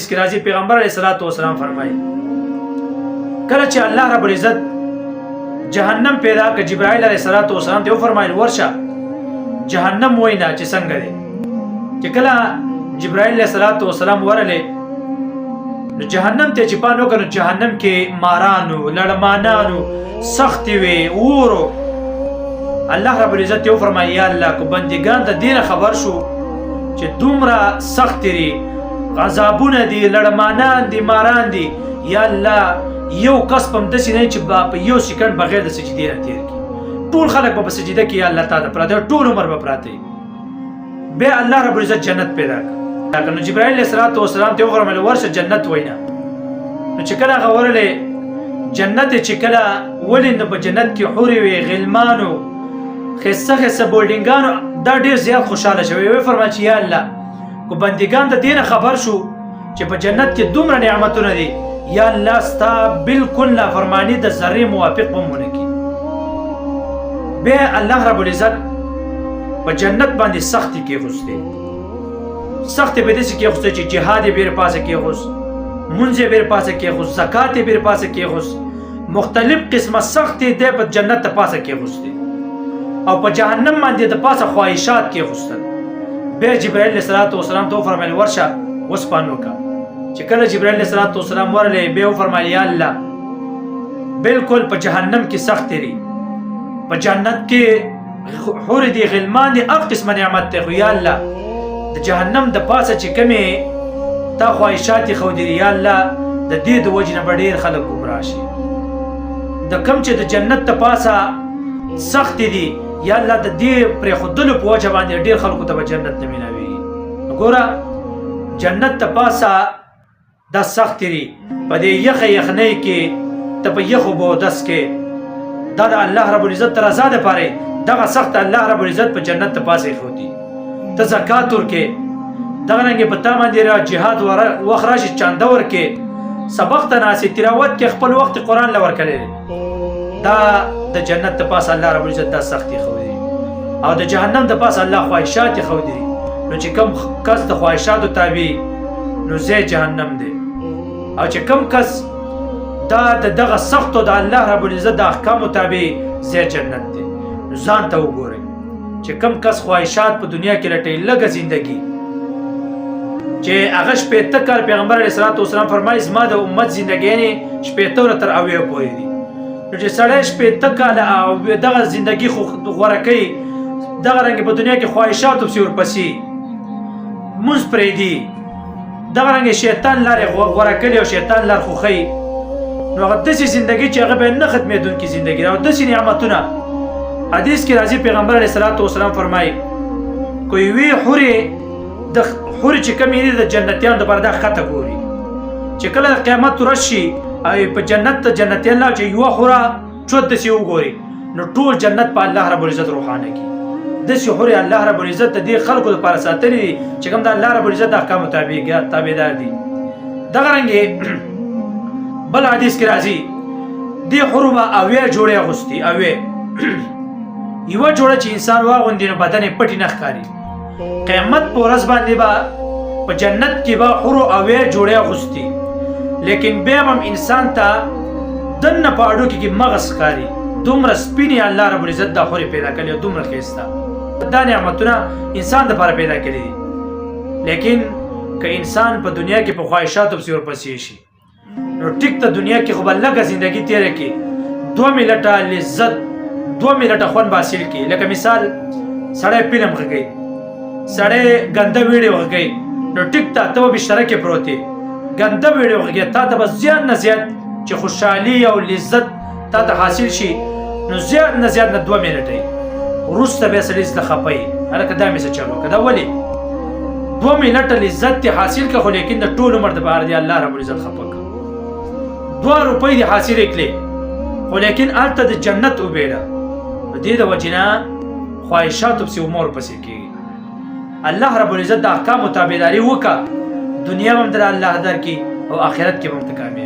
کې راځي پیغمبر علیه الصلاۃ والسلام فرمایي کله چې الله رب العزت جهنم پیدا کړ جبرائیل علیه الصلاۃ والسلام ته فرمایل ورشه جهنم وینا چې څنګه دی چې کله جبرائیل علیه الصلاۃ والسلام ورله نو جهنم ته چې پانو کړ جهنم کې مارانو لړمانانو سخت وي ورو الله رب العزت یو فرمایي یا الله کو بندگان ته دین خبر شو چې دومره سخت لري عذابونه دي لړمانان دي ماران دي یا الله یو کس پم د سینې چې په یو سکند بغیر د سجدي نه تیر کی ټول خلک په سجده کې یا الله تعالی پر دا ټول عمر به پراته به الله رب العزت جنت پیدا کړ نو جبرائیل علیه السلام ته وفرمایل ورشه جنت وینا نو چې کله غوړلې جنت چې کله ولین په جنت کې حوري وي غلمانو خسه بولډینګانو دا ډیر زیات خوشاله شوی وي فرمایي چې یا الله کو بندگان د دین خبر شو چې په جنت کې دومره نعمتونه دي یا الله ستا بالکل نافرمانی د ذره موافق بمونه کی به الله رب العزت په جنت باندې سختی کې غوسته سختی به دې کې غوسته چې جهاد به پاسه کې غوس منځ به پاسه کې غوس زکات به پاسه کې غوس مختلف قسمه سختی دې په جنت ته پاسه کې غوسته او په جهنم باندې د پاسه خواهشات کې غوسته به جبرائیل علیه السلام ته فرمایل ورشه وسپانو کا چې کله جبرائیل علیه السلام ورله به فرمایي یا الله بالکل په جهنم کې سخت لري په جنت کې حور دي غلمان دي اف قسم نعمت ته یا الله د جهنم د پاسه چې کمه تا خواهشات خو دي یا الله د دې د وجنه ډېر خلک گمراه شي د کم چې د جنت د پاسه سخت دي یا الله د دې پر خودلو په وجه باندې ډېر خلکو ته جنت نه ملوي وګوره جنت د پاسه دا سخت لري په دې یخنۍ کې ته په یخو بو دس کې دا د الله رب العزت تر آزاد پاره دغه سخت الله رب العزت په جنت ته پاسه خوتي ته زکات ورکې دغه رنګ په تا باندې را جهاد وخراش چاند ورکې سبق ته ناسي تلاوت کې خپل وخت قران لور کړي دا د جنت ته پاسه الله رب العزت دا سختي خوي او د جهنم د پاسه الله خواهشات خوي نو چې کم کس د خواهشاتو تابع نو زه جهنم دی او چې کم کس دا دغه سختو د الله رب العزت د احکام تابع زه جنت دی ځان ته وګورئ چې کم کس خواهشات په دنیا کې لټي لګه زندگی چې هغه شپېته کال پیغمبر علیه السلام فرمایي زما د امت زندگی نه شپېته تر اویا پورې دي نو چې سړی شپېته کال او دغه زندگی خو غوره کوي دغه رنګ په دنیا کې خواهشات او ورپسې مونږ پرې دي دغه رنګ شیطان لارې غوره کړي او شیطان لار خوخی نو هغه داسې زندگی چې هغه به نه ختمېدونکې زندگی او داسې نعمتونه حدیث کې راځي پیغمبر علیه السلام فرمایي کوئی وی حورې د حورې چې کمې دي د جنتیانو دپاره دا ښکته ګوري چې کله قیامت ورځ شي او په جنت ته جنتیان لاړ چې یوه حوره چود داسې وګوري نو ټول جنت په الله رب العزت روښانه کړي داسې حورې الله رب العزت د دې خلکو دپاره ساتلي دي چې کوم د الله رب العزت د احکامو تابعدار دي دغه رنګې بل حدیث کې راځي دې حورو به اویا جوړې اغوستي اویا یوه جوړه چې انسان واغوندي نو بدن یې پټې نه ښکاري قیامت په ورځ باندې به په جنت کې به حورو اویا جوړې اغوستي لیکن بیا هم انسان ته دننه په اډو کې مغز ښکاري دومره سپینې الله رب العزت دا حورې پیدا کړي او دومره ښایسته دا نعمتونه انسان دپاره پیدا کړي دي لیکن که انسان په دنیا کې په خواهشاتو پسې ورپسې شي نو ټیک ته دنیا کې خو به لږه زندګي تېره کړي 2 منټه لذت 2 منټه خوند حاصل کړي لکه مثال سړی فلم غږوي سړی ګنده ویډیو غږوي نو ټیک ته ته به بستره کې پروت یې ګنده ویډیو غږوي تا ته به زیات نه زیات چې خوشحالي او لذت تا ته حاصل شي نو زیات نه زیات نه 2 منټه وروسته بیا سړی زړه خفه هلکه دا مې څه چلو که دا ولې 2 منټه لذت دې حاصل کړه خو لیکن د ټول عمر دپاره دې الله رب العزت خفه کړه 2 روپۍ دې حاصلې کړې خو لیکن هلته د جنت وبېړه د دې د وجې نه خواهشاتو پسې عمر پسې کېږي الله رب العزت د احکامو تابعداري وکړه دنیا هم در الله درکړي او آخرت کې هم ته کامیاب